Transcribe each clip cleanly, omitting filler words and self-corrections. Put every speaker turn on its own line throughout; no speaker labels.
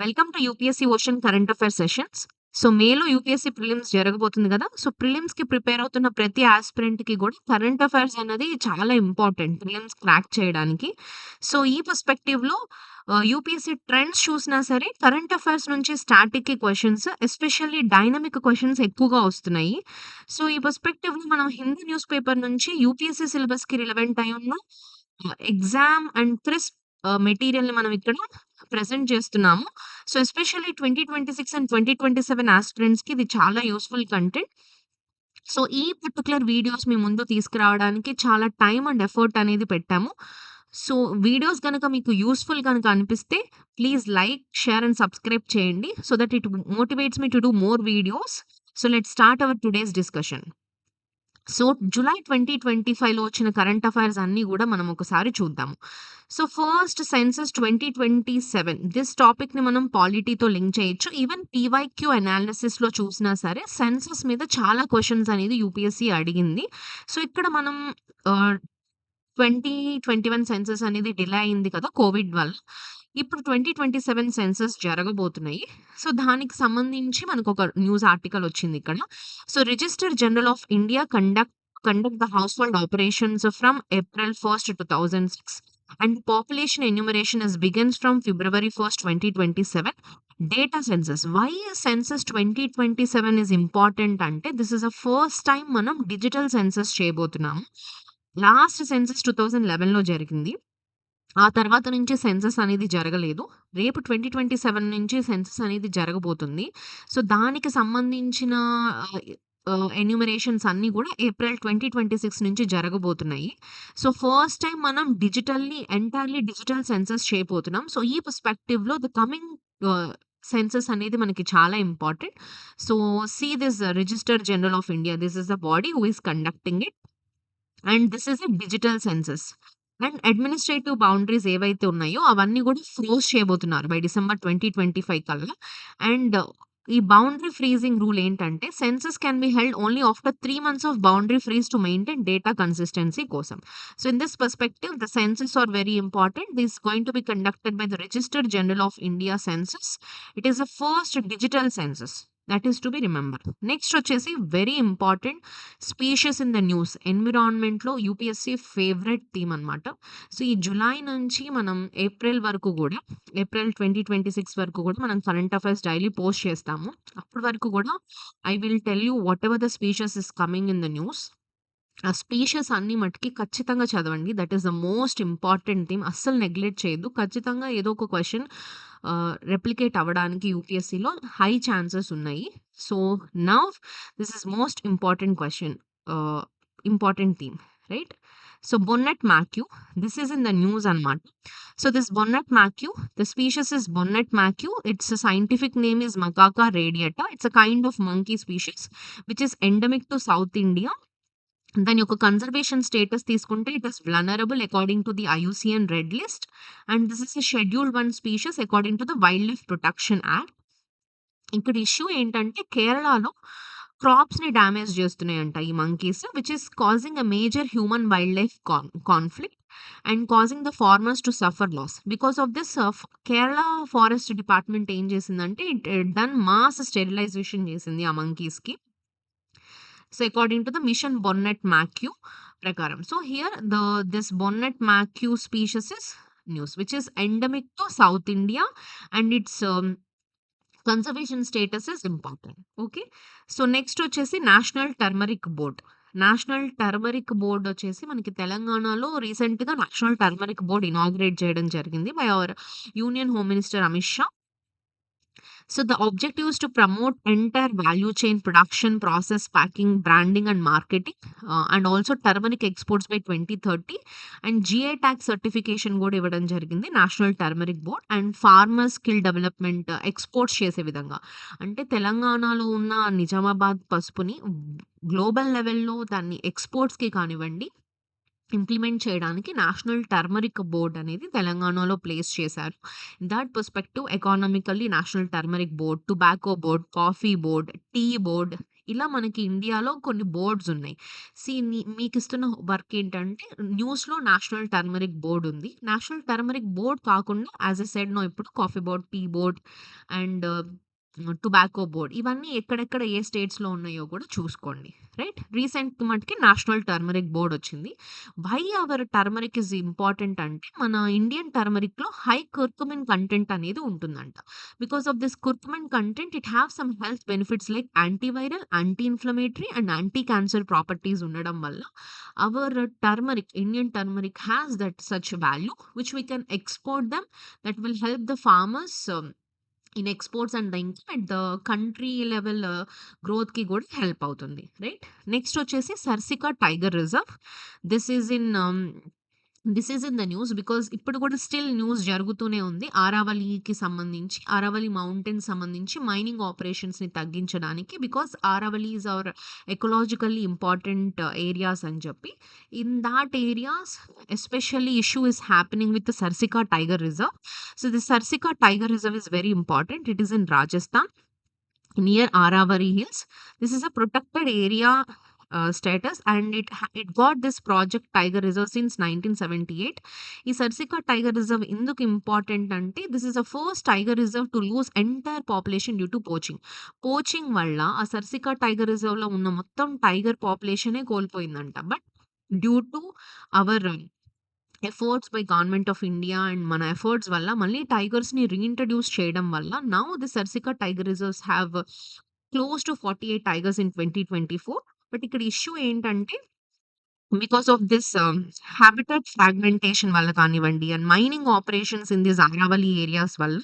Welcome to UPSC ocean current affair sessions. So, మేలో UPSC prelims జరగబోతుంది గదా! So, ప్రిలిమ్స్‌కి prepare అవుతున్న ప్రతి యాస్పిరెంట్‌కి గూడా కరెంట్ అఫైర్స్ అన్నది చాలా ఇంపార్టెంట్ ప్రిలిమ్స్ క్రాక్ చేయడానికి. సో, ఈ పర్స్‌పెక్టివ్‌లో యూపీఎస్సీ ట్రెండ్స్ చూసినా సరే కరెంట్ అఫైర్స్ నుంచి స్టాటిక్‌కి క్వెషన్స్ ఎస్పెషల్లీ డైనమిక్ క్వెషన్స్ ఎక్కువగా వస్తున్నాయి. సో, ఈ పర్స్‌పెక్టివ్‌లో మనం హిందూ న్యూస్ పేపర్ నుంచి యూపీఎస్సీ సిలబస్‌కి రిలవెంట్ అయి ఉన్న ఎగ్జామ్ అండ్ క్విజ్ మెటీరియల్‌ని మనం ఇక్కడ ప్రెజెంట్ చేస్తున్నాము. సో, ఎస్పెషల్లీ 2026 అండ్ 2027 యాస్పిరెంట్స్‌కి ఇది చాలా యూజ్‌ఫుల్ కంటెంట్. సో, ఈ పర్టిక్యులర్ వీడియోస్ మీ ముందు తీసుకురావడానికి చాలా టైమ్ అండ్ ఎఫర్ట్ అనేది పెట్టాము. సో, వీడియోస్ గనక మీకు యూజ్‌ఫుల్ గనక అనిపిస్తే please like, share and subscribe చేయండి. So that it motivates me to do more videos. So, let's start our today's discussion. So, జులై 2025లో వచ్చిన కరెంట్ అఫైర్స్ అన్నీ గూడా మనం ఒకసారి చూద్దాము. సో, ఫస్ట్ సెన్సస్ 2027 దిస్ టాపిక్‌ని మనం పాలిటీతో లింక్ చేయొచ్చు. ఈవెన్ పీవైక్యూ అనాలిసిస్‌లో చూసినా సరే సెన్సస్ మీద చాలా క్వెషన్స్ అనేది యూపీఎస్సీ అడిగింది. సో, ఇక్కడ మనం ఆహ్, 2021 సెన్సస్ అనేది డిలే అయింది కదా! కోవిడ్ వల్ల. ఇప్పుడు 2027 సెన్సస్ జరగబోతున్నాయి. సో, దానికి సంబంధించి మనకొక న్యూస్ ఆర్టికల్ వచ్చిందిక్కడ. So, register general of India conduct the household operations from April 1, 2006 and population enumeration begins from February 1, 2027. Data census. Why census 2027 is important అంటే this is the first time మనం digital census చేయబోతున్నాము. Last census 2011లో జరిగింది. ఆ తర్వాత నుంచి census అనేది జరగలేదు. రేపు 2027 నుంచి సెన్సస్ అనేది జరగబోతుంది. సో, దానికి సంబంధించిన ఆహ్, ఎన్యూమరేషన్స్ అన్నీ గూడా ఏప్రిల్ 2026 నుంచి జరగబోతున్నాయి. సో, ఫస్ట్ టైమ్ మనం ఎంటైర్‌లీ డిజిటల్ సెన్సస్ చేయబోతున్నాం. సో, ఈ పర్స్‌పెక్టివ్‌లో ద కమింగ్ ఆహ్, సెన్సస్ అనేది మనకి చాలా important. So, see this register general of India. This is the body who is conducting it. And this is a digital census. And administrative boundaries ఏవైతే ఉన్నాయో అవన్నీ గూడా ఫ్రోజ్ చేయబోతున్నారు బై డిసెంబర్ 2025 కల్లా. And ఈ బౌండరీ ఫ్రీజింగ్ రూల్ ఏంటంటే census can be held only after 3 months of boundary freeze to maintain data consistency కోసం. So, in this perspective the census are very important. This going to be conducted by the registered general of India census. It is the first digital census. That is to be remembered. Next వచ్చేసి very important species in the news. ఎన్విరాన్మెంట్‌లో UPSC favourite theme అనమాట. So, ఈ July నుంచి మనం April వరకు గూడా, April 2026 వరకు గూడా మనం కరెంట్ అఫైర్స్ డైలీ పోస్ట్ చేస్తాము. అప్పటి వరకు గూడా I will tell you whatever the species is coming in the news. ఆ స్పీషియస్ అన్ని మటికి ఖచ్చితంగా చదవండి. That is the most important thing. అస్సలు నెగ్లెక్ట్ చేయొద్దు. ఖచ్చితంగా ఏదో ఒక క్వెషన్ రెప్లికేట్ అవ్వడానికి యూపీఎస్సీలో హై ఛాన్సెస్ ఉన్నాయి. So, now this is most important question. Ah, important theme. Right? So, bonnet macaque. This is in the news అన్నమాట. So, this bonnet macaque, the species is bonnet మాక్యూ. It's scientific name is Macaca radiata. It's a kind of monkey species which is endemic to South India. దాని యొక్క conservation status తీసుకుంటే it is vulnerable according to the IUCN red list. And this is a scheduled 1 species according to the wildlife protection act. ఇక్కడ issue ఏంటంటే కేరళలో క్రాప్స్‌ని damage చేస్తున్నాయంట ఈ monkeys which is causing a major human wildlife conflict and causing the farmers to suffer loss. Because of this Kerala forest department ఏం చేసిందంటే it done mass sterilisation చేసింది ఆ మంకీస్‌కి. So, according to the Mission Bonnet Macaque prakaram. So, here this Bonnet Macaque species is news, which is endemic to South India, and its conservation status is important. Okay. So, next వచ్చేసి national turmeric board. National turmeric board వచ్చేసి మనకి తెలంగాణలో రీసెంట్‌గా national turmeric board inaugurate చేయడం జరిగింది by our union home minister Amit Shah. So the objective is to promote entire value chain production, process, packing, branding, and marketing, and also turmeric exports by 2030. And GI tag certification కూడా ఇవ్వడం జరిగింది national turmeric board. And farmer skill development exports చేసే విధంగా. అంటే తెలంగాణలో ఉన్న నిజామాబాద్ పసుపుని global లెవెల్‌లో దాన్ని ఎక్స్‌పోర్ట్స్‌కి కానివ్వండి, ఇంప్లిమెంట్ చేయడానికి నేషనల్ టర్మరిక్ బోర్డ్ అనేది తెలంగాణలో ప్లేస్ చేశారు. That perspective economically national turmeric board, tobacco board, coffee board, tea board ఇలా మనకి ఇండియాలో కొన్ని బోర్డ్స్ ఉన్నాయి. మీకిస్తున్న వర్క్ ఏంటంటే న్యూస్‌లో నేషనల్ టర్మరిక్ బోర్డ్ ఉంది. నేషనల్ టర్మరిక్ బోర్డ్ కాకుండా యాస్ ఐ సెడ్ ఇప్పుడు coffee board, tea board and tobacco board ఇవన్నీ ఎక్కడెక్కడ ఏ స్టేట్స్‌లో ఉన్నాయో కూడా చూసుకోండి. రైట్? రీసెంట్ మటికి నేషనల్ టర్మరిక్ బోర్డ్ వచ్చింది. Why our turmeric is important అంటే మన ఇండియన్ టర్మరిక్‌లో హై కుర్కుమిన్ కంటెంట్ అనేది ఉంటుందంట. Because of this curcumin content it have some health benefits like antiviral, anti inflammatory and anti cancer properties ఉండడం వల్ల our turmeric, Indian turmeric has that such value which we can export them that will help the farmers in exports and the ఇంకా at the country level గ్రోత్‌కి కూడా help అవుతుంది. Right? Next వచ్చేసి Sariska tiger reserve. This is in this is in the news because ఇప్పుడు కూడా still news జరుగుతూనే ఉంది. ఆరావళికి సంబంధించి, ఆరావళి మౌంటైన్స్ సంబంధించి మైనింగ్ ఆపరేషన్స్‌ని తగ్గించడానికి because Aravalli is our ecologically important areas అని చెప్పి. In that areas especially issue is happening with Sariska tiger reserve. So the Sarsika Tiger Reserve is very important. It is in Rajasthan near Aravari Hills. This is a protected area status and it got this project Tiger Reserve since 1978. ఈ Sariska tiger reserve ఎందుకు important అంటే this is the first tiger reserve to lose entire population due to poaching. Poaching వల్ల ఆ Sariska tiger రిజర్వ్‌లో ఉన్న మొత్తం tiger పాపులేషనే కోల్పోయిందంట. But due to our efforts by government of India and మన ఎఫర్ట్స్ వల్ల మళ్ళీ టైగర్స్‌ని రీఇంట్రొడ్యూస్ చేయడం వల్ల now the Sariska tiger reserves have close to 48 tigers in 2024. But ఇక్కడ ఇష్యూ ఏంటంటే because of this habitat fragmentation వల్ల కానివ్వండి and mining operations in this Aravalli areas వల్ల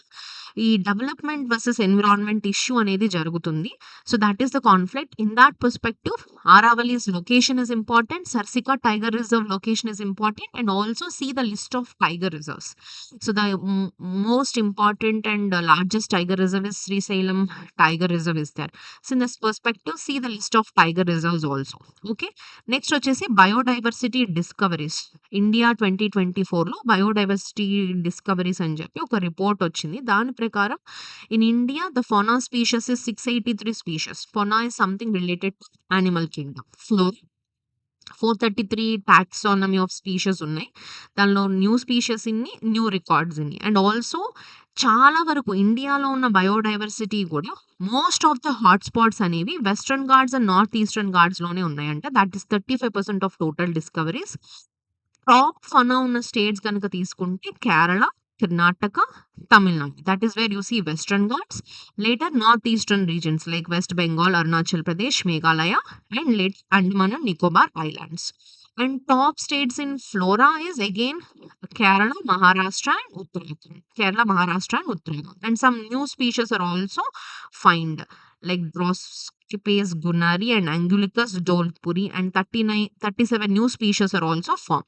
ఈ డెవలప్మెంట్ వర్సెస్ ఎన్విరాన్మెంట్ ఇష్యూ అనేది జరుగుతుంది. So that is the conflict. In that perspective Aravalli's location is important, Sariska tiger reserve location is important and also see the list of tiger reserves. So the most important and largest tiger reserve is Srisailam tiger reserve is there. So in this perspective see the list of tiger reserves also. Okay. Next వచ్చేసి biodiversity discoveries. India 2024లో biodiversity discoveries అని చెప్పి ఒక report వచ్చింది. దాని ప్రకారం in India the fauna species is 683 species. Fauna is something related to animal kingdom. 433 taxonomy of species ఉన్నాయి. దానిలో న్యూ స్పీషీస్ ఇన్ని, న్యూ రికార్డ్స్ ఇన్ని. అండ్ ఆల్సో చాలా వరకు ఇండియాలో ఉన్న బయోడైవర్సిటీ కూడా most of the hot spots అనేవి Western Ghats and north eastern ఘాట్స్‌లోనే ఉన్నాయంట. That is 35% of total discoveries. Top fauna ఉన్న స్టేట్స్ గనుక తీసుకుంటే Kerala, Karnataka, Tamil Nadu. That is where you see Western Ghats. Later north eastern regions like West Bengal, Arunachal Pradesh, Meghalaya and Andaman and Nicobar islands. And top states in flora is again Kerala, Maharashtra and Uttarakhand. Kerala, Maharashtra and Uttarakhand. And some new species are also found like Drosophilus gunnari and Angulicus dolpuri and 37 new species are also found.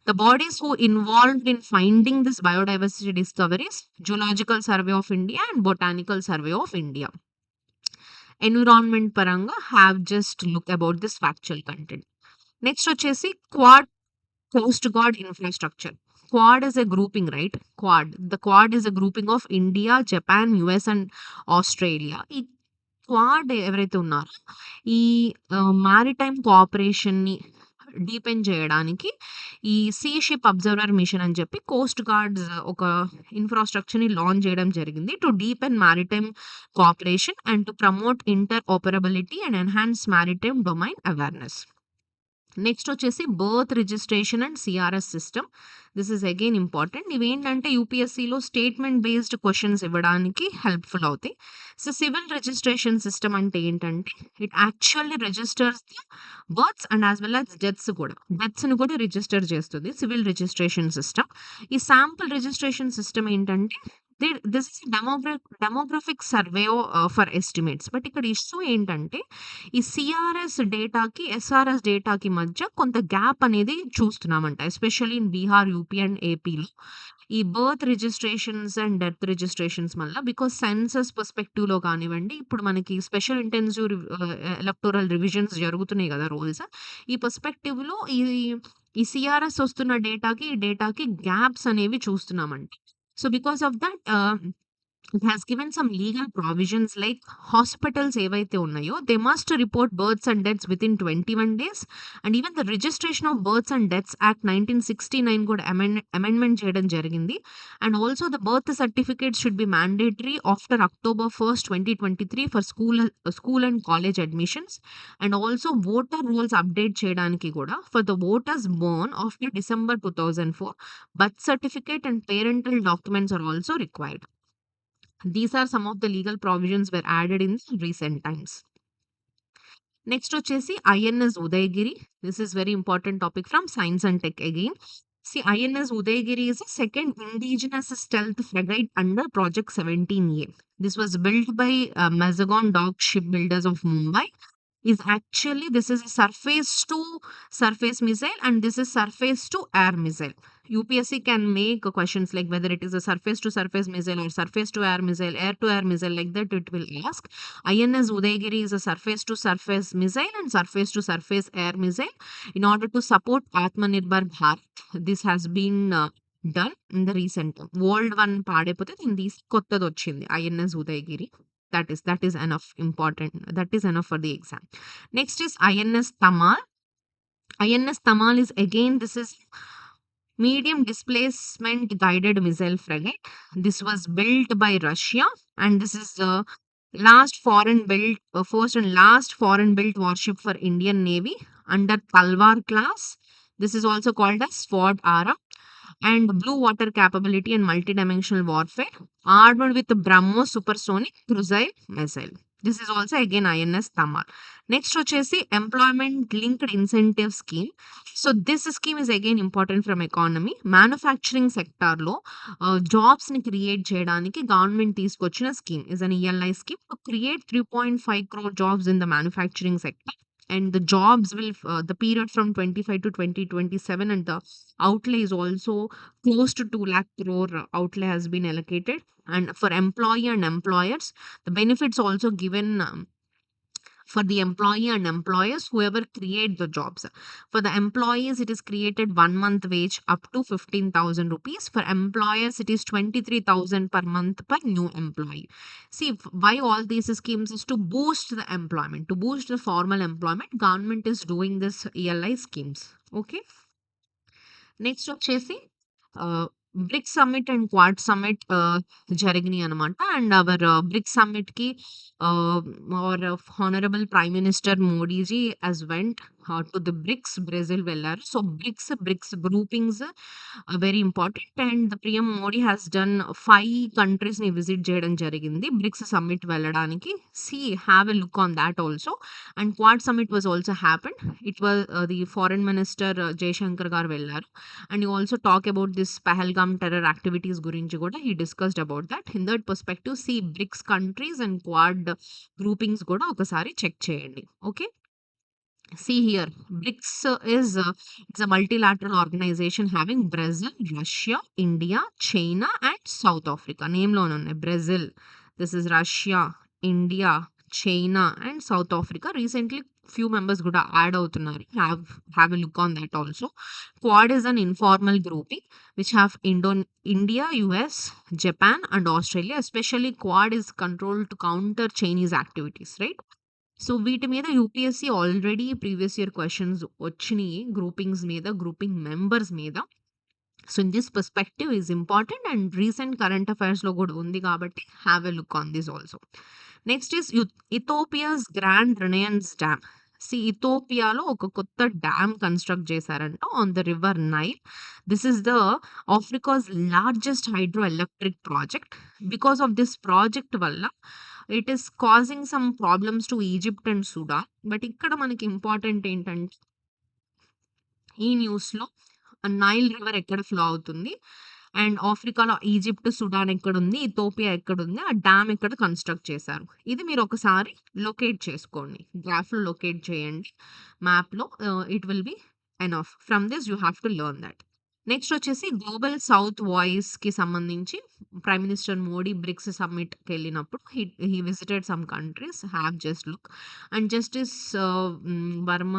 The bodies who involved in finding this biodiversity discoveries, Zoological Survey of India and Botanical Survey of India. Environment paranga have just look about this factual content. Next వచ్చేసి Quad coast guard infrastructure. Quad is a grouping right? Quad is a grouping of India, Japan, US and Australia. ఈ Quad ఎవరైతే ఉన్నారో ఈ maritime కోఆపరేషన్‌ని deepen చేయడానికి ఈ see ship observer machine అని చెప్పి Coast guards ఒక ఇన్ఫ్రాస్ట్రక్చర్‌ని లాంచ్ చేయడం జరిగింది. To deepen maritime cooperation and to promote interoperability and enhance maritime domain awareness. Next వచ్చేసి birth registration and CRS system. This is again important. ఇవేంటంటే యూపీఎస్సీలో statement based questions ఇవ్వడానికి helpful అవుతాయి. So civil registration system అంటే ఏంటంటే it actually registers the births and as well as డెత్స్‌ని కూడా register చేస్తుంది సివిల్ రిజిస్ట్రేషన్ సిస్టమ్. ఈ శాంపుల్ రిజిస్ట్రేషన్ సిస్టమ్ ఏంటంటే this is demographic survey for estimates. But ఇక్కడ ఇష్యూ ఏంటంటే ఈ సిఆర్ఎస్ డేటాకి, ఎస్ఆర్ఎస్ డేటాకి మధ్య కొంత గ్యాప్ అనేది చూస్తున్నామంట. Especially in Bihar, UP and ఏపీలో ఈ birth registrations and death registrations వల్ల బికాజ్ సెన్సస్ పర్స్పెక్టివ్‌లో కానివ్వండి, ఇప్పుడు మనకి స్పెషల్ ఇంటెన్సివ్ ఎలక్టోరల్ రివిజన్స్ జరుగుతున్నాయి కదా రోల్స్. ఈ పర్స్పెక్టివ్‌లో ఈ సిఆర్ఎస్ వస్తున్న డేటాకి, ఈ డేటాకి గ్యాప్స్ అనేవి చూస్తున్నామంట. So because of that it has given some legal provisions like hospitals ఏవైతే ఉన్నాయో they must report births and deaths within 21 days, and even the registration of births and deaths act 1969 కూడా amendment చేయడం జరిగింది. And also the birth certificate should be mandatory after October 1st 2023 for school and college admissions, and also voter rolls update చేయడానికి కూడా for the voters born after December 2004 birth certificate and parental documents are also required. These are some of the legal provisions were added in recent times. Next వచ్చేసి INS Udayagiri. This is very important topic from Science and Tech again. See, INS Udaygiri is a second indigenous stealth frigate under Project 17A. This was built by Mazagon Dock Shipbuilders of Mumbai. Is actually, this is a surface to surface missile, and this is surface to air missile. UPSC can make questions like whether it is a surface to surface missile or surface to air to air missile, like that it will ask. INS Udaygiri is a surface to surface missile and surface to surface air missile in order to support Atmanirbhar Bharat. This has been done in the recent time. World 1 పాడైపోతే దీన్ని తీసి కొత్తది వచ్చింది INS Udaygiri. That is enough important. That is enough for the exam. Next is INS Tamal. INS Tamal is again, this is medium displacement guided missile frigate. This was built by Russia, and this is the first and last foreign built warship for Indian Navy under Talwar class. This is also called as Sword Ara, and blue water capability and multidimensional warfare, armed with the BrahMos supersonic cruise missile. This is also again INS Tamal. Next వచ్చేసి employment linked incentive scheme. So this scheme is again important from economy. Manufacturing sector లో jobs ని create చేయడానికి government తీసుకొచ్చిన scheme is an ELI scheme to create 3.5 crore jobs in the manufacturing sector. And the jobs will the period from 25 to 2027, and the outlay is also close to 2 lakh crore outlay has been allocated. And for employee and employers, the benefits also given for the employee and employers whoever create the jobs. For the employees, it is created 1 month wage up to 15,000 rupees. For employers, it is 23,000 per month per new employee. See, why all these schemes is to boost the employment, to boost the formal employment. Government is doing this ELI schemes. Okay. Next వచ్చేసి bricks summit and quad summit జరిగినాయి అనమాట. And hour bricks summit కి hour honourable prime minister Modiji as went to the bricks, Brazil వెళ్ళారు. So bricks groupings very important, and the PM Modi has done 5 countries ని visit చేయడం జరిగింది bricks summit వెళ్ళడానికి. C have a look on that also. And quad summit was also happened. It was the foreign minister Jayashankar గారు వెళ్ళారు. And you also talk about this Pahalgam terror activities gurinchi kuda he discussed about that. In that perspective, see BRICS countries and Quad groupings kuda okasari check cheyandi. Okay. See here, BRICS is it's a multilateral organization having Brazil, Russia, India, China, and South Africa. Name lo unnayi Brazil. This is Russia, India, China, and South Africa. Recently, few members kuda add avutunnaru. Have a look on that also. Quad is an informal grouping which have India, US, Japan, and Australia. Especially Quad is controlled to counter Chinese activities, right? So వీటి మీద UPSC already previous year questions వచ్చినాయి, groupings మీద, grouping members మీద. So in this perspective is important, and recent current అఫైర్స్లో కూడా ఉంది కాబట్టి have a look on this also. Next is Ethiopia's grand renaissance dam. ఇథోపియాలో ఒక కొత్త డ్యామ్ కన్స్ట్రక్ట్ చేశారంట on the river Nile. This is the Africa's largest hydroelectric project. Because of this project వల్ల it is causing some problems to Egypt and Sudan. But ఇక్కడ మనకి important ఏంటంటే ఈ న్యూస్లో నైల్ రివర్ ఎక్కడ flow అవుతుంది, and ఆఫ్రికాలో Egypt, Sudan ఎక్కడుంది, ఇథోపియా ఎక్కడుంది, ఆ డ్యామ్ ఎక్కడ కన్స్ట్రక్ట్ చేశారు, ఇది మీరు ఒకసారి లొకేట్ చేసుకోండి. గ్రాఫ్లో లొకేట్ చేయండి, మ్యాప్లో. It will be enough. From this you have to learn that. Next వచ్చేసి గ్లోబల్ సౌత్ వాయిస్కి సంబంధించి ప్రైమ్ మినిస్టర్ మోడీ బ్రిక్స్ సమ్మిట్కి వెళ్ళినప్పుడు he visited some countries. Have just look. And justice Varma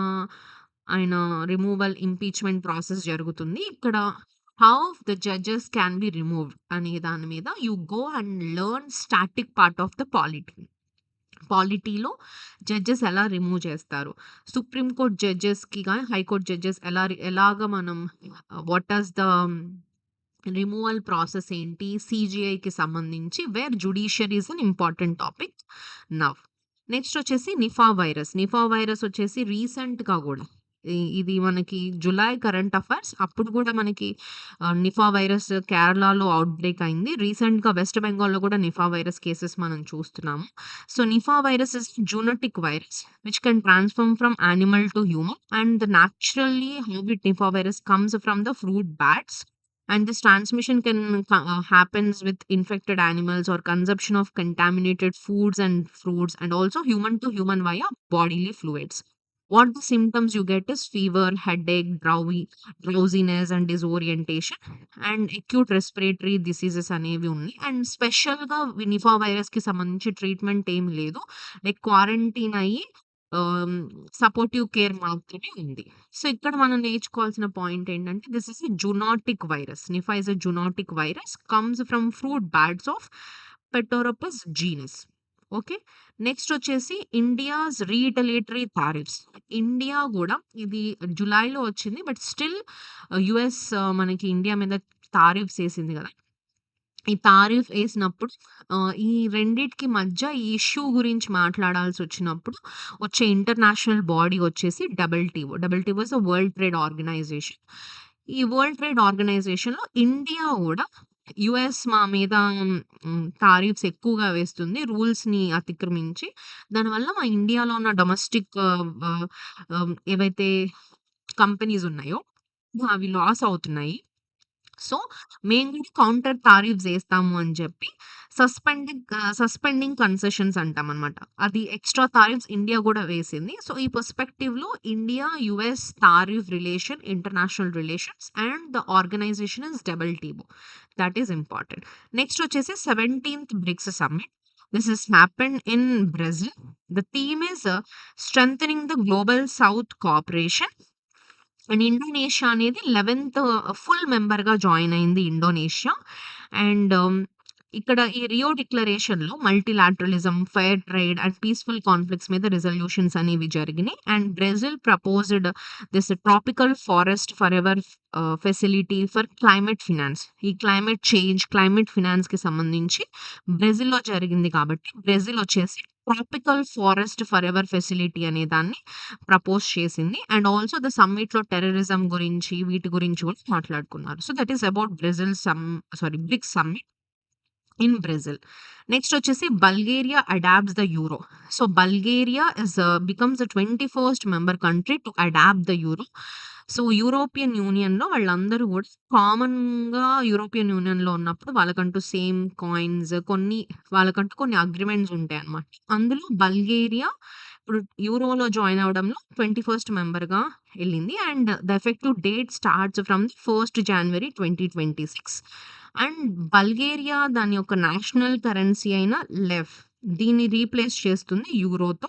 ఆయన రిమూవల్ ఇంపీచ్మెంట్ ప్రాసెస్ జరుగుతుంది. ఇక్కడ how the judges can be removed అనే దాని మీద you go and learn static part of the polity. పాలిటీలో జడ్జెస్ ఎలా రిమూవ్ చేస్తారు, సుప్రీంకోర్టు జడ్జెస్కి కానీ హైకోర్టు జడ్జెస్ ఎలాగ మనం what as the removal process ఏంటి సిజిఐకి సంబంధించి, where judiciary is an important topic now. Next వచ్చేసి నిఫా వైరస్. నిఫా వైరస్ వచ్చేసి రీసెంట్గా కూడా ఇది మనకి జులై కరెంట్ అఫైర్స్ అప్పుడు కూడా మనకి నిఫా వైరస్ కేరళలో అవుట్ బ్రేక్ అయింది. రీసెంట్గా వెస్ట్ బెంగాల్లో కూడా నిఫా వైరస్ కేసెస్ మనం చూస్తున్నాము. So Nipah virus is zoonotic virus which can transform from animal to human, and the naturally how it Nipah virus comes from the fruit bats, and this transmission can happens with infected animals or consumption of contaminated foods and fruits, and also human to human via bodily fluids. What the symptoms you get is fever, headache, drowsiness and disorientation, and acute respiratory diseases అనేవి ఉన్నాయి. And స్పెషల్గా Nipah వైరస్కి సంబంధించి treatment ఏం లేదు, like quarantine అయ్యి supportive care మాత్రమే ఉంది. సో ఇక్కడ మనం నేర్చుకోవాల్సిన పాయింట్ ఏంటంటే this is a zoonotic virus. Nipah is a zoonotic virus comes from fruit bats of Pteropus genus. Okay. Next వచ్చేసి ఇండియాస్ రీటలేటరీ టారిఫ్స్. ఇండియా కూడా ఇది జులైలో వచ్చింది, బట్ స్టిల్ యుఎస్ మనకి ఇండియా మీద టారిఫ్స్ వేసింది కదా. ఈ టారిఫ్ వేసినప్పుడు ఈ రెండిటికి మధ్య ఈ ఇష్యూ గురించి మాట్లాడాల్సి వచ్చినప్పుడు వచ్చే ఇంటర్నేషనల్ బాడీ వచ్చేసి WTO. WTO is a world trade organisation. ఈ వరల్డ్ ట్రేడ్ ఆర్గనైజేషన్లో ఇండియా కూడా యుఎస్ మా మీద టారిఫ్స్ ఎక్కువగా వేస్తుంది రూల్స్ని అతిక్రమించి. దానివల్ల మా ఇండియాలో ఉన్న డొమెస్టిక్ ఏవైతే కంపెనీస్ ఉన్నాయో అవి లాస్ అవుతున్నాయి. సో మేము కూడా కౌంటర్ టారిఫ్స్ వేస్తాము అని చెప్పి సస్పెండింగ్ కన్సెషన్స్ అంటాం అనమాట. అది ఎక్స్ట్రా టారిఫ్స్ ఇండియా కూడా వేసింది. సో ఈ పర్స్పెక్టివ్లో India US tariff relation, international relations and the organization is WTO. That is important. Next వచ్చేసి 17th BRICS summit. This has happened in Brazil. The theme is strengthening the global South cooperation. And Indonesia అనేది 11th full మెంబర్గా join అయింది Indonesia. And ఇక్కడ ఈ Rio డిక్లరేషన్లో multilateralism, fair trade and peaceful conflicts మీద resolutions అనేవి జరిగినాయి. And Brazil proposed this tropical forest forever facility for climate finance. ఈ క్లైమేట్ చేంజ్, క్లైమేట్ ఫినాన్స్కి సంబంధించి బ్రెజిల్లో జరిగింది కాబట్టి బ్రెజిల్ వచ్చేసి tropical forest forever facility అనే దాన్ని ప్రపోజ్ చేసింది. అండ్ ఆల్సో ద సమ్మిట్లో టెర్రరిజం గురించి వీటి గురించి కూడా మాట్లాడుకున్నారు. So that is about Brazil BRICS summit in Brazil. Next వచ్చేసి Bulgaria adapts the euro. So Bulgaria becomes the 21st member country to adopt the euro. So European యూనియన్లో వాళ్ళందరూ కూడా కామన్గా యూరోపియన్ యూనియన్లో ఉన్నప్పుడు వాళ్ళకంటూ సేమ్ కాయిన్స్, వాళ్ళకంటూ కొన్ని అగ్రిమెంట్స్ ఉంటాయి అన్నమాట. అందులో బల్గేరియా ఇప్పుడు యూరోలో జాయిన్ అవ్వడంలో 21st మెంబర్గా వెళ్ళింది. And the effective date starts from the 1st January 2026. And Bulgaria దాని యొక్క నేషనల్ కరెన్సీ అయిన లెవ్ దీన్ని రీప్లేస్ చేస్తుంది యూరోతో.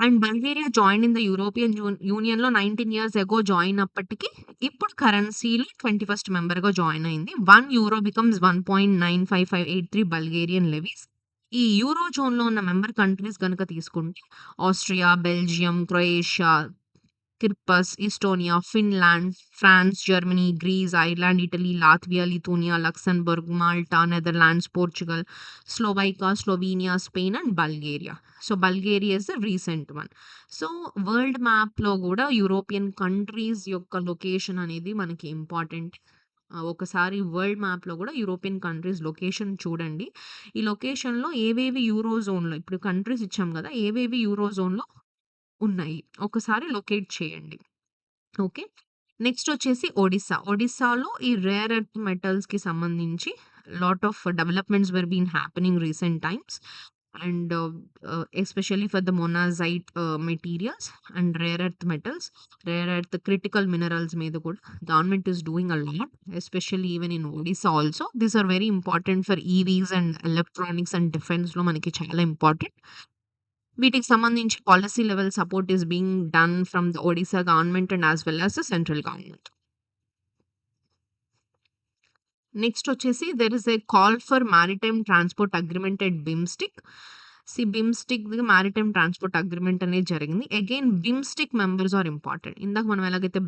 And Bulgaria join in the European యూనియన్లో 19 years ago జాయిన్ అప్పటికి ఇప్పుడు కరెన్సీలో 21st మెంబర్గా జాయిన్ అయింది. 1 euro బికమ్స్ 1.95583 బల్గేరియన్ లెవీస్. ఈ యూరో జోన్లో ఉన్న మెంబర్ కంట్రీస్ కనుక తీసుకుంటే Austria, Belgium, Croatia, Cyprus, Estonia, Finland, France, Germany, Greece, Ireland, Italy, Latvia, Lithuania, Luxembourg, Malta, Netherlands, Portugal, Slovakia, Slovenia, Spain and Bulgaria. So Bulgaria is the recent one. So world మ్యాప్లో కూడా European countries యొక్క location అనేది మనకి important. ఒకసారి world మ్యాప్లో కూడా European countries location చూడండి. ఈ లొకేషన్లో ఏవేవి యూరో జోన్లో, ఇప్పుడు కంట్రీస్ ఇచ్చాం కదా, ఏవేవి యూరో జోన్లో ఉన్నాయి ఒకసారి లొకేట్ చేయండి. ఓకే. నెక్స్ట్ వచ్చేసి ఒడిస్సా. ఒడిస్సాలో ఈ రేర్ ఎర్త్ మెటల్స్కి సంబంధించి lot of developments were been happening recent times. And especially for the monazite materials and rare earth metals, rare earth critical minerals మీద కూడా government is doing a lot, especially even in Odisha also. These are very important for EVs and electronics and డిఫెన్స్లో మనకి చాలా important. వీటికి సంబంధించి policy level support is being done from the Odisha government and as well as the central government. Next వచ్చేసి there is a call for maritime transport agreement at BIMSTEC. బిమ్‌స్టిక్‌ది maritime transport agreement అనేది జరిగింది. Again BIMSTEC members are important. ఇందాక మనం ఎలాగైతే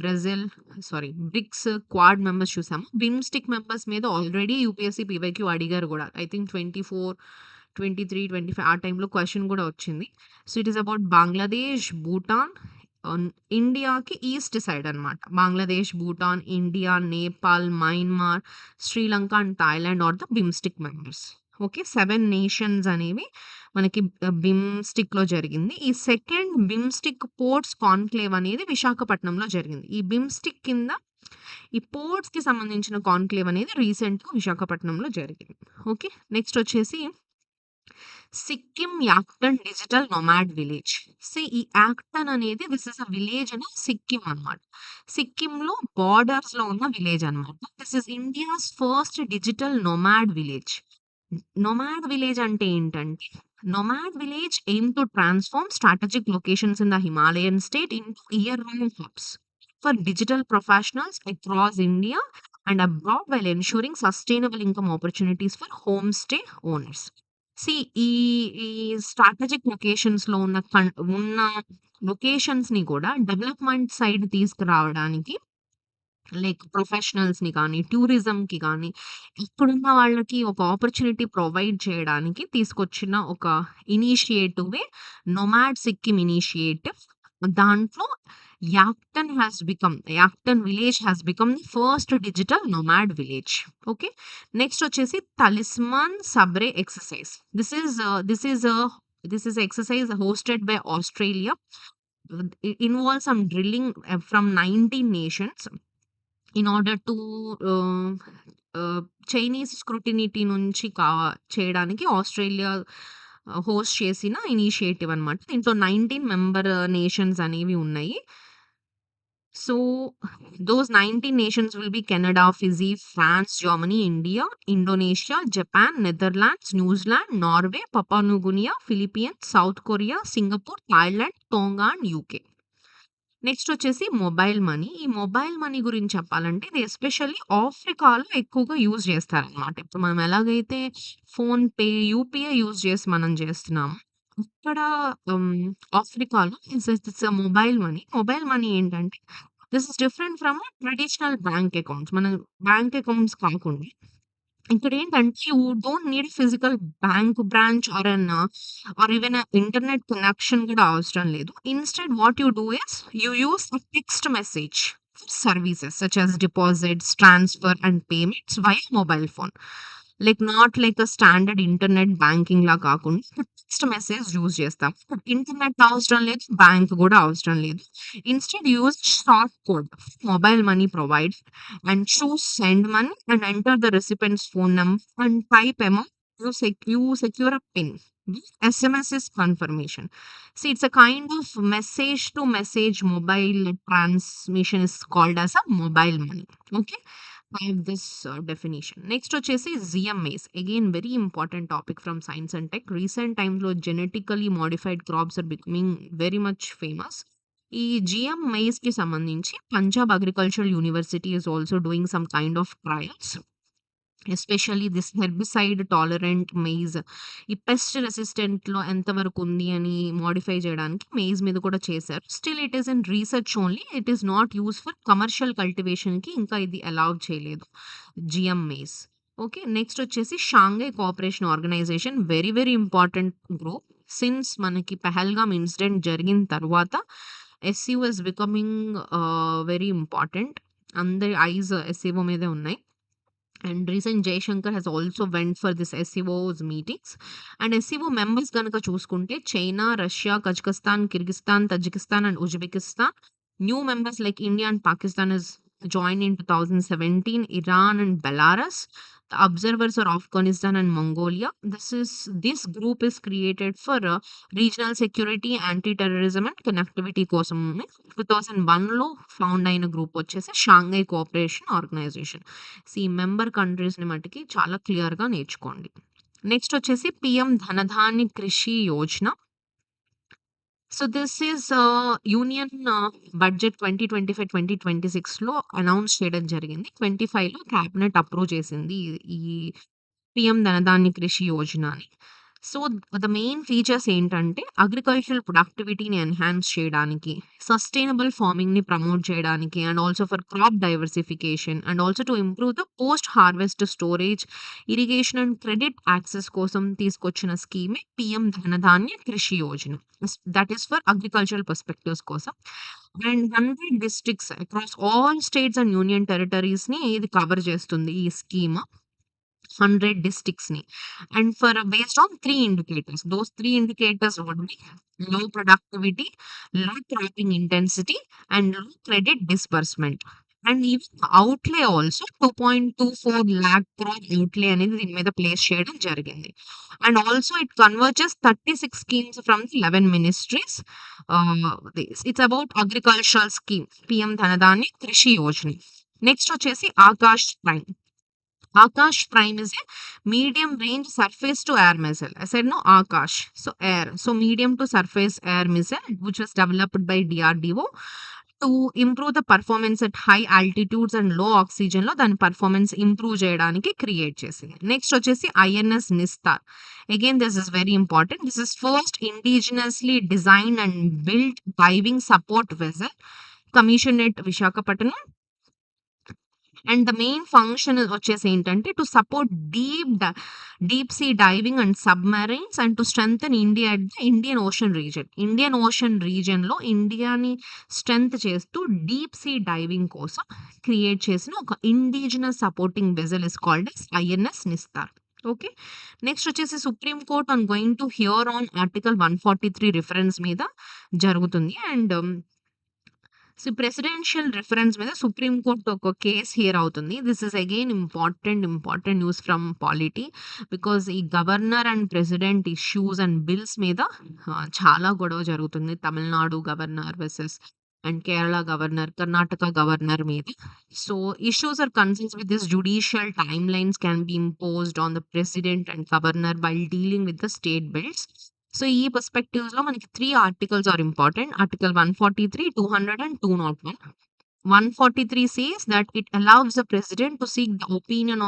BRICS, Quad members చూసామో, BIMSTEC members మీద already UPSC PYQ అడిగారు గూడా. ఐ థింక్ 24, 23, 25 ఆ టైంలో క్వెషన్ గూడా వచ్చింది. So, it is about Bangladesh, Bhutan, on ఇండియాకి ఈస్ట్ సైడ్ అన్నమాట. Bangladesh, Bhutan, India, Nepal, Myanmar, Sri Lanka and Thailand are the BIMSTEC members. Okay. 7 nations అనేవి మనకి బిమ్‌స్టిక్‌లో జరిగింది. ఈ సెకండ్ బిమ్‌స్టిక్ పోర్ట్స్ కాన్క్లేవ్ అనేది విశాఖపట్నంలో జరిగింది. ఈ బిమ్‌స్టిక్ కింద ఈ పోర్ట్స్‌కి సంబంధించిన కాన్క్లేవ్ అనేది రీసెంట్‌గా విశాఖపట్నంలో జరిగింది. ఓకే. నెక్స్ట్ వచ్చేసి Sikkim Yakten digital nomad village. ఈ యాక్టన్ అనేది this is a village in Sikkim అన్నమాట. సిక్కింలో బోర్డర్స్‌లో ఉన్న విలేజ్ అన్నమాట. This is India's first digital nomad village. Nomad village అంటే ఏంటంటే, nomad village aim to transform strategic locations in the Himalayan state into year round hubs for digital professionals across India and abroad while ensuring sustainable income opportunities for home stay owners. See ఈ ఈ strategic లొకేషన్స్‌లో ఉన్న లొకేషన్స్‌ని కూడా development side తీసుకురావడానికి like ప్రొఫెషనల్స్‌ని కానీ, టూరిజంకి కానీ, ఇక్కడున్న వాళ్ళకి ఒక ఆపర్చునిటీ ప్రొవైడ్ చేయడానికి తీసుకొచ్చిన ఒక ఇనిషియేటివే నొమాడ్ సిక్కిం ఇనిషియేటివ్. దాంట్లో Yakten village has become the first digital nomad village. Okay. Next వచ్చేసి Talisman Sabre exercise. This is this is this is exercise hosted by Australia. It involves some drilling from 19 nations in order to Chinese scrutiny నుంచి చేయడానికి Australia host చేసిన initiative అన్నమాట. దీంట్లో 19 member nations అనేవి ఉన్నాయి. So, those 19 nations will be Canada, Fiji, France, Germany, India, Indonesia, Japan, Netherlands, New Zealand, Norway, Papua New Guinea, Philippines, South Korea, Singapore, Thailand, Tonga and UK. Next వచ్చేసి mobile money. ఈ mobile money గురించి చెప్పాలంటే ఇది especially ఆఫ్రికాలో ఎక్కువగా use చేస్తారనమాట. ఇప్పుడు మనం ఎలాగైతే ఫోన్‌పే, యూపీఐ యూజ్ చేసి మనం చేస్తున్నామో, ఇక్కడ హ్మ్, ఆఫ్రికాలో it's a mobile money. Mobile money ఏంటంటే this is different from traditional bank accounts. మన బ్యాంక్ అకౌంట్స్ కాకుండా ఇక్కడేంటంటే you don't need physical bank branch or even internet connection కూడా అవసరం లేదు. Instead what you do is you use a text message for services such as deposits, transfer and payments via mobile phone. Like not like a standard internet బ్యాంకింగ్‌లా కాకుండా text message use చేస్తాం. Internet అవసరం లేదు. Bank కూడా అవసరం లేదు. Instead use short code mobile money provide and choose send money and enter the recipient's phone number and type amount. You secure a PIN. SMS is confirmation. See, it's a kind of message to message mobile transmission is called as a mobile money. Okay. I have this definition. Next వచ్చేసి ZMAs. Again, very important topic from science and tech. Recent times లో genetically modified crops are becoming very much famous. ఈ GM మైజ్‌కి సంబంధించి Punjab agricultural university is also doing some kind of trials. Especially this herbicide tolerant maize ఈ pest రెసిస్టెంట్‌లో ఎంతవరకు ఉంది అని modify చేయడానికి మెయిజ్ మీద కూడా చేశారు. Still it is in research only. It is not used for commercial కల్టివేషన్‌కి ఇంకా ఇది అలౌ చేయలేదు జీఎం మెయిజ్. ఓకే. నెక్స్ట్ వచ్చేసి Shanghai cooperation organization very very important group. Since మనకి పెహల్గామ్ ఇన్సిడెంట్ జరిగిన తర్వాత SCO is becoming very important. అందరి eyes SCO మీదే ఉన్నాయి. And recent Jaishankar has also went for this ఎస్‌సీఓస్ మీటింగ్స్. అండ్ ఎస్‌సీఓ మెంబర్స్ గనక చూసుకుంటే China, Russia, Kazakhstan, Kyrgyzstan, Tajikistan and Uzbekistan. New members like India and Pakistan has joined in 2017, Iran and Belarus. The observers are Afghanistan and Mongolia. This group is created for regional security, anti-terrorism and connectivity కోసం 2001లో found అయిన group వచ్చేసి Shanghai cooperation organization. ఈ member కంట్రీస్‌ని మటికి చాలా క్లియర్‌గా నేర్చుకోండి. నెక్స్ట్ వచ్చేసి PM Dhandhaanya Krishi Yojana. So this is union budget 2025-2026లో అనౌన్స్ చేయడం జరిగింది. 25లో క్యాబినెట్ అప్రూవ్ చేసింది ఈ పీఎం ధనధాన్య కృషి యోజన అని. సో, ద మెయిన్ ఫీచర్స్ ఏంటంటే అగ్రికల్చరల్ ప్రొడక్టివిటీని ఎన్హాన్స్ చేయడానికి, సస్టైనబుల్ ఫార్మింగ్‌ని ప్రమోట్ చేయడానికి and also for crop diversification and also to improve the post harvest storage, irrigation and credit access కోసం తీసుకొచ్చిన స్కీమే PM Dhandhaanya Krishi Yojana. That is for agricultural perspectives కోసం. And 100 districts across all states and union టెరిటరీస్‌ని ఇది cover చేస్తుంది ఈ scheme. 100 districts-ని. And for based on 3 indicators. Those 3 indicators would be low productivity, low cropping intensity, and low credit disbursement. And even outlay also 2.24 lakh crore outlay అనేది దీని మీద place చేయడం జరిగింది. And also it converges 36 schemes from the 11 ministries. It's about agricultural scheme. PM ధనధాన్య Krishi Yojana. Next వచ్చేసి Akash prime. Akash Prime is a medium range surface to air missile. I said no, Akash. So air. So medium to surface air missile, which was developed by DRDO to improve the performance at high altitudes and low oxygen లో దాని performance improve చేయడానికి create చేసింది. Next వచ్చేసి INS Nistar. Again this is very important. This is first indigenously design and build diving support vessel commission at Visakhapatnam. And the main function వచ్చేసి ఏంటంటే to support deep sea diving and submarines and to strengthen India at the Indian ocean region. Indian ocean రీజన్లో ఇండియాని strength చేస్తూ deep sea diving కోసం create చేసిన ఒక indigenous supporting vessel is called as INS Nistar. Okay, next వచ్చేసి supreme court on going to hear on article 143 reference మీద జరుగుతుంది. And so presidential reference మీద సుప్రీం కోర్ట్ ఒక కేస్ హియర్ అవుతుంది. This is again important news from polity. Because ఈ governor and president issues and bills మీద చాలా గొడవ జరుగుతుంది. Tamil Nadu governor versus and Kerala governor, Karnataka governor మీద. So issues are concerns with this judicial timelines can be imposed on the president and governor while dealing with the state bills. So ఈ పర్స్పెక్టివ్స్‌లో మనకి 3 articles are important. Article 143, 200 and 201. 143 says that it allows the president to seek the opinion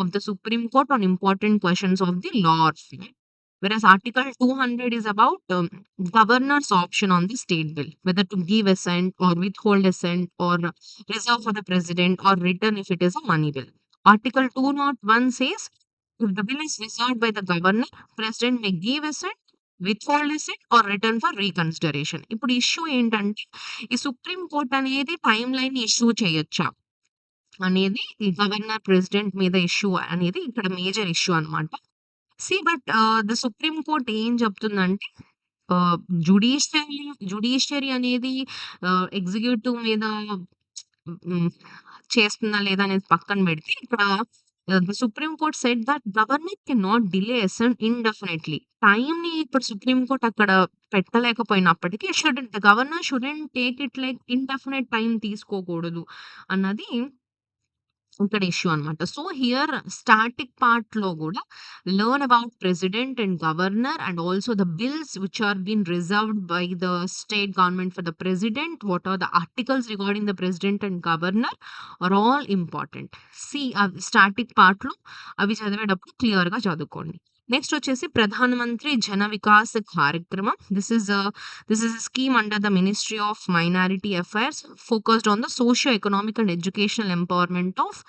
of the Supreme Court on important questions of the law or fact. Whereas Article 200 is about governor's option on the state bill, whether to give assent or withhold assent or reserve for the president or return if it is a money bill. Article 201 says if the bill is reserved by the governor, president may give assent, withhold assent or return for reconsideration. ఇప్పుడు issue ఏంటంటే ఈ supreme court అనేది time line issue చేయొచ్చా అనేది ఈ governor president మీద issue అనేది ఇక్కడ మేజర్ ఇష్యూ అన్నమాట. బట్ ద సుప్రీం కోర్ట్ ఏం చెప్తుందంటే జుడిషియరీ జుడిషియరీ అనేది ఎగ్జిక్యూటివ్ మీద హ్మ్. చేస్తుందా లేదా అనేది పక్కన పెడితే ఇక్కడ the supreme court said that governor can not delay assent indefinitely. టైమ్‌ని ఇప్పుడు సుప్రీం కోర్ట్ అక్కడ పెట్టలేకపోయినప్పటికీ the governor shouldn't take it like indefinite time తీసుకోకూడదు అన్నది ఇక్కడ ఇష్యూ అన్నమాట. సో హియర్ స్టాటిక్ పార్ట్‌లో గూడా learn about president and governor and also the bills which are been reserved by the state government for the president. What are the articles regarding the president and governor are all important. Static పార్ట్‌లో అవి చదివేటప్పుడు క్లియర్‌గా చదువుకోండి. Next వచ్చేసి ప్రధాన మంత్రి జన వికాస్ కార్యక్రమం. This is a scheme under the ministry of minority affairs focused on the socio economic and educational empowerment of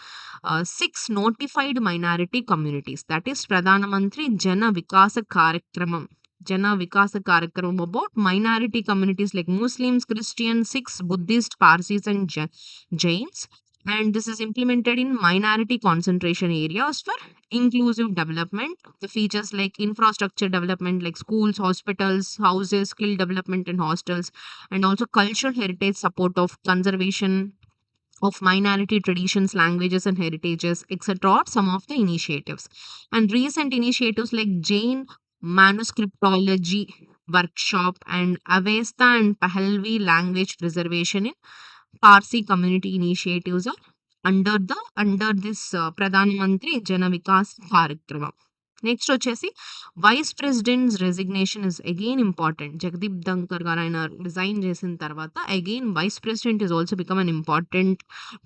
6 notified minority communities. That is Pradhana Mantri Jana Vikasa Karyakramam. Jana Vikasa Karyakramam about minority communities like Muslims, Christians, Sikhs, Buddhists, Parsis and Jains. And this is implemented in minority concentration areas for inclusive development. The features like infrastructure development like schools, hospitals, houses, skill development and hostels, and also cultural heritage support of conservation of minority traditions, languages and heritages, etc. are some of the initiatives. And recent initiatives like Jain manuscriptology workshop and Avesta and Pahalvi language preservation in Parsi community initiatives are under this Pradhan Mantri Jana Vikas Karyakramam. Next వచ్చేసి vice president's resignation is again important. Jagdeep Dhankhar గారు ఆయన resign చేసిన తర్వాత again vice president is also become an important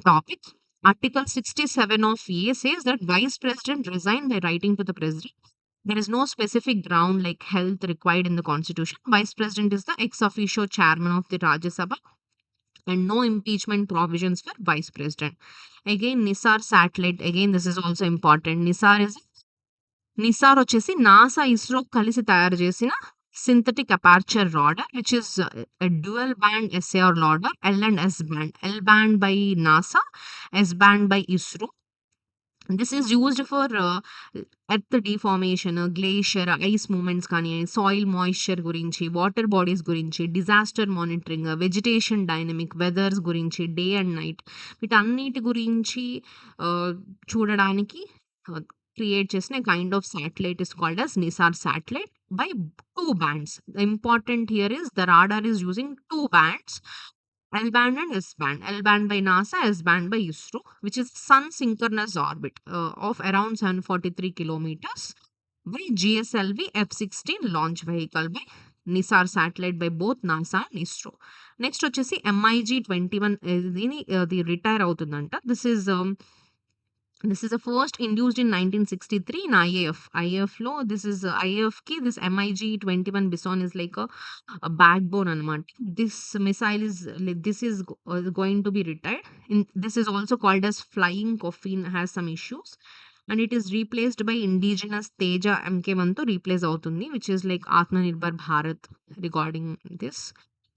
topic. Article 67 of EA says that vice president resign by writing to the president. There is no specific ground like health required in the constitution. Vice president is the ex officio chairman of the Rajya Sabha and no impeachment provisions for vice president. Again, NISAR satellite. Again, this is also important. NISAR వచ్చేసి NASA, ISRO కలిసి తయారు చేసిన synthetic aperture radar which is dual band SAR radar, L and S band. L band by NASA, S band by ISRO. This is used for earth deformation, glacier, ice movements కానీ, soil moisture గురించి, water bodies గురించి, disaster monitoring, vegetation dynamic, weathers గురించి, day and night, వీటన్నిటి గురించి చూడడానికి create చేసిన kind of satellite is called as NISAR satellite by two bands. The important here is the radar is using two bands, L band and S band. L band by NASA, S band by ISRO, which is sun synchronous orbit of around 743 kilometers by GSLV F-16 launch vehicle by NISAR satellite by both NASA and ISRO. Next వచ్చేసి MiG-21 ఇది retire అవుతుందంట. This is the first induced in 1963 in IAF. IAF లో IAF కి this MiG-21 Bison is like a backbone అనమాట. This missile is going to be retired. This is also called as flying coffin, has some issues. And it is replaced by indigenous Teja MK1 తో replace అవుతుంది, which is like Atmanirbhar Bharat regarding this.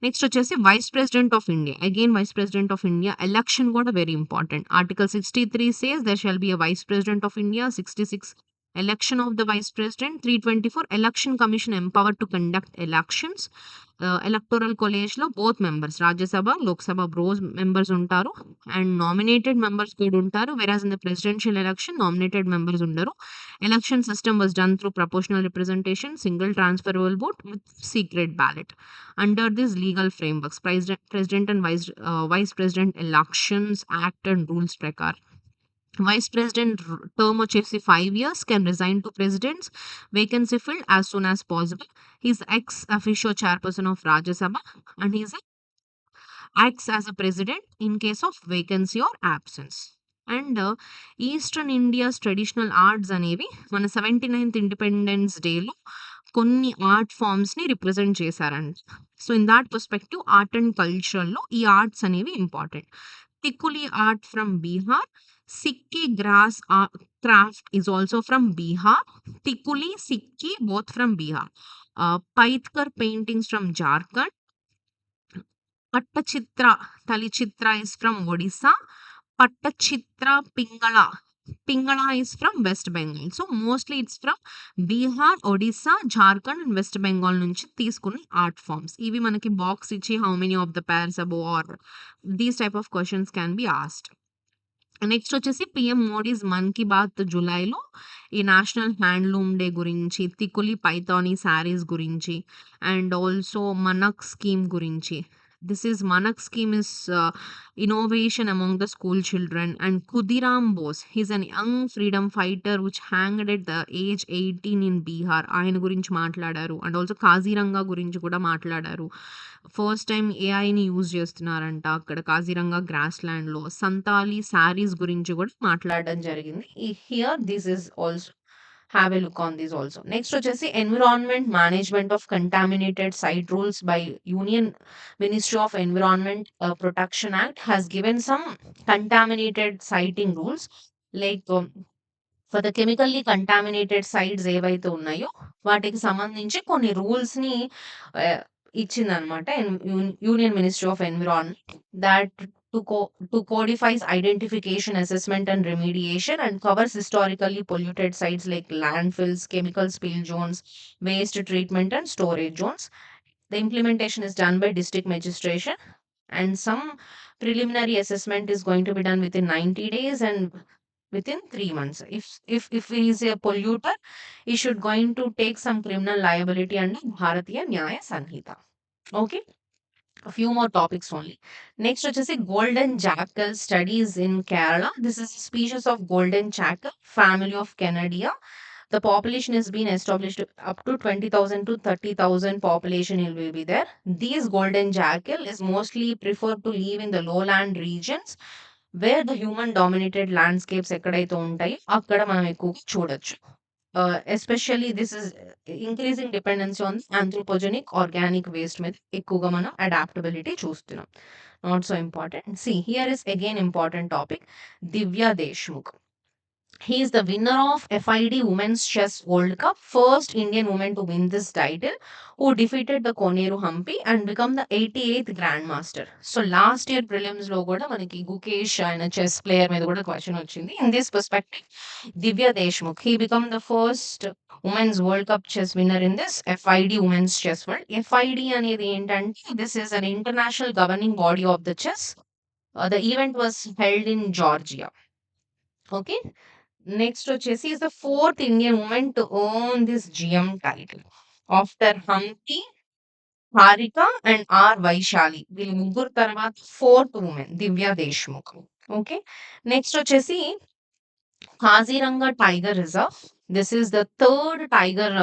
Next వచ్చేసి vice president of India. Again vice president of India election కూడా very important. Article 63 says there shall be a vice president of India. 66 election of the vice president. 324 election commission empowered to conduct elections. Electoral college లో both members Rajya Sabha, Lok Sabha bros members ఉంటారు and nominated members కూడా ఉంటారు. whereas in the presidential election nominated members ఉండరు. Election system was done through proportional representation, single transferable vote with secret ballot. Under these legal frameworks, president and vice president elections act and rules ప్రకారం vice president term వచ్చేసి 5 years, can resign to presidents, vacancy filled as soon as possible. He's ex officio chairperson of Rajya Sabha and he's acts as a president in case of vacancy or absence. And eastern India's traditional arts అనేవి మన 79th independence డేలో కొన్ని art ఫామ్స్ని represent చేశారంట. So in that perspective art and కల్చర్లో ఈ arts అనేవి important. Tikuli art from Bihar. Sikki grass craft is also from Bihar. Tikuli, Sikki, both from Bihar. Paitkar paintings from Jharkhand. Pattachitra, Talichitra is from Odisha. Pattachitra Pingala is from West Bengal. So mostly it's from Bihar, Odisha, Jharkhand and West Bengal నుంచి తీసుకున్న art forms. ఇవి మనకి box ఇచ్చి how many of the pairs above are these type of questions can be asked. Next వచ్చేసి PM Modi's Mann Ki bath జూలైలో ఈ national handloom day గురించి, తికులి పైతానీ శారీస్ గురించి అండ్ ఆల్సో మనక్ స్కీమ్ గురించి. This is Manak scheme is innovation among the school children. And Khudiram Bose, he's an young freedom fighter which hanged at the age 18 in Bihar. ఆయన గురించి మాట్లాడారు and also Kaziranga గురించి కూడా మాట్లాడారు. ఫస్ట్ టైం ఏఐని use చేస్తున్నారంట అక్కడ కాజీరంగా గ్రాస్ ల్యాండ్లో. సంతాలి శారీస్ గురించి కూడా మాట్లాడడం జరిగింది. Here this is also have a look on this also. Next వచ్చేసి environment management of contaminated site rules by Union Ministry of Environment Protection Act has given some contaminated siting rules like for the chemically contaminated sites ఏవైతే ఉన్నాయో వాటికి సంబంధించి కొన్ని rules ని ఇచ్చిందనమాట union ministry of environment that to codifies identification, assessment and remediation and covers historically polluted sites like landfills, chemical spill zones, waste treatment and storage zones. The implementation is done by district magistration and some preliminary assessment is going to be done within 90 days and within 3 months. If he is a polluter, he should going to take some criminal liability under Bharatiya Nyaya Sanhita. Okay. A few more topics only. Next వచ్చేసి golden jackal studies in Kerala. This is a species of golden jackal, family of Canidia. The population is being established up to 20,000 to 30,000 population will be there. These golden jackal is mostly preferred to live in the lowland regions where the human dominated landscapes ఎక్కడైతే ఉంటాయో అక్కడ మనం ఎక్కువగా చూడొచ్చు. Especially this is increasing dependency on anthropogenic organic waste మీద ఎక్కువగా మనం adaptability చూస్తున్నాం. Not so important. See here is again important topic. Divya Deshmukh. He is the winner of FID Women's Chess World Cup, first Indian woman to win this title, who defeated the Koneru Hampi and become the 88th Grandmaster. So last year prelims లో కూడా మనకి గుకేష్ ఆయన chess player మీద కూడా question వచ్చింది. In this perspective, Divya Deshmukh, he become the first Women's World Cup chess winner in this FID Women's Chess World. FID అనేది ఏంటంటే this is an international governing body of the chess. The event was held in Georgia. Okay. Next వచ్చేసి is the fourth Indian woman to own this GM title. After Hampi, Harika and R. Vaishali. వీళ్ళు ముగ్గురు తర్వాత fourth women దివ్య Deshmukh. Okay. Next వచ్చేసి Kaziranga tiger reserve. This is the third tiger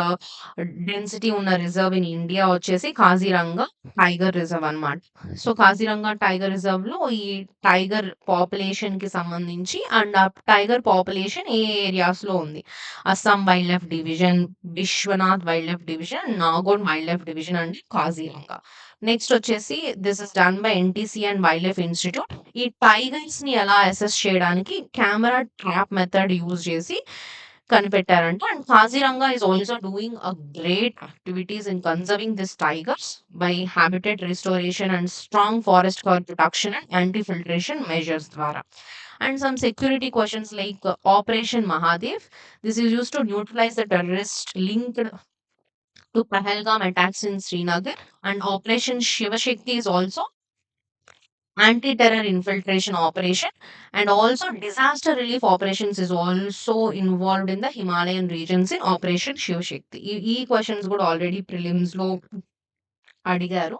density ఉన్న reserve in India వచ్చేసి Kaziranga tiger reserve అన్నమాట. So Kaziranga tiger reserve లో ఈ tiger population కి సంబంధించి అండ్ ఆ టైగర్ పాపులేషన్ ఏ ఏరియాస్ లో ఉంది, Assam wildlife division, Vishwanath wildlife division, Nagaon wildlife division and Kaziranga. Next వచ్చేసి this is done by NTC and wildlife institute. ఈ టైగర్స్ ని ఎలా అసెస్ చేయడానికి కెమెరా ట్రాప్ మెథడ్ యూజ్ చేసి కనిపెట్టారంట. And Kaziranga is also doing a great activities in conserving this tigers by habitat restoration and strong forest cover protection and anti filtration measures ద్వారా. And some security questions like Operation Mahadev. This is used to neutralize the terrorist linked to Pahalgam attacks in Srinagar. And Operation Shivashakti is also anti-terror infiltration operation, and also disaster relief operations is also involved in the Himalayan regions in Operation Shivashakti. ఈ questions కూడా already prelims లో అడిగారు.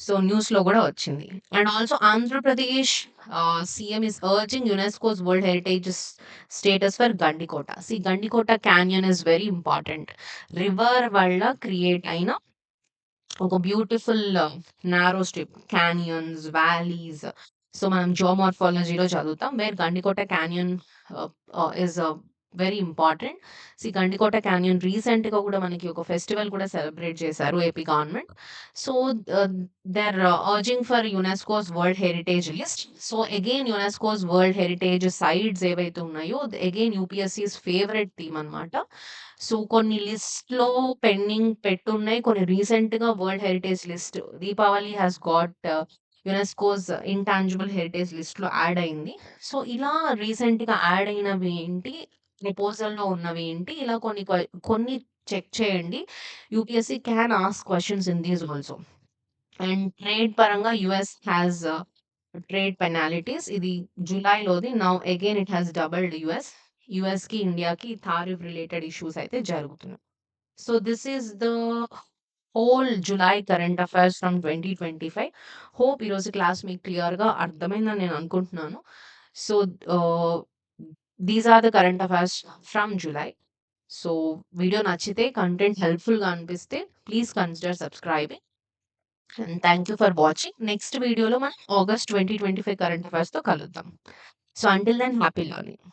So news లో కూడా వచ్చింది. And also Andhra Pradesh CM is urging UNESCO's world heritage status for Gandikota. See Gandikota canyon is very important. River వల్ల create అయిన ఒక beautiful narrow strip, canyons, valleys. So మనం జియోమార్ఫాలజీలో చదువుతాం where Gandikota canyon is very important. See Gandikota canyon recent గా కూడా మనకి ఒక ఫెస్టివల్ కూడా సెలబ్రేట్ చేశారు AP government. So they are urging for UNESCO's world heritage list. So again UNESCO's world heritage sites ఏవైతే ఉన్నాయో అగైన్ యూపీఎస్సీస్ ఫేవరెట్ థీమ్ అన్నమాట. So కొన్ని లిస్ట్ లో పెండింగ్ పెట్టున్నాయి, కొన్ని రీసెంట్ గా world heritage list Deepavali has got UNESCO's intangible heritage list లో add అయింది. సో ఇలా రీసెంట్ గా యాడ్ అయినవి ఏంటి, ప్రపోజల్ లో ఉన్నవి ఏంటి, ఇలా కొన్ని చెక్ చేయండి. UPSC can ask questions in these also. And trade పరంగా యుఎస్ హ్యాస్ ట్రేడ్ పెనాలిటీస్. ఇది జూలైలోది. Now again it has doubled US కి ఇండియాకి టారిఫ్ రిలేటెడ్ ఇష్యూస్ అయితే జరుగుతున్నాయి. So this is the whole July current affairs from 2025. Hope ఈరోజు class మీకు క్లియర్గా అర్థమైందని నేను అనుకుంటున్నాను. So these are the current affairs from July. So video నచ్చితే, కంటెంట్ హెల్ప్ఫుల్గా అనిపిస్తే please consider subscribing. And thank you for watching. Next వీడియోలో మనం ఆగస్ట్ 2025 కరెంట్ అఫైర్స్తో కలుద్దాం. So until then happy learning.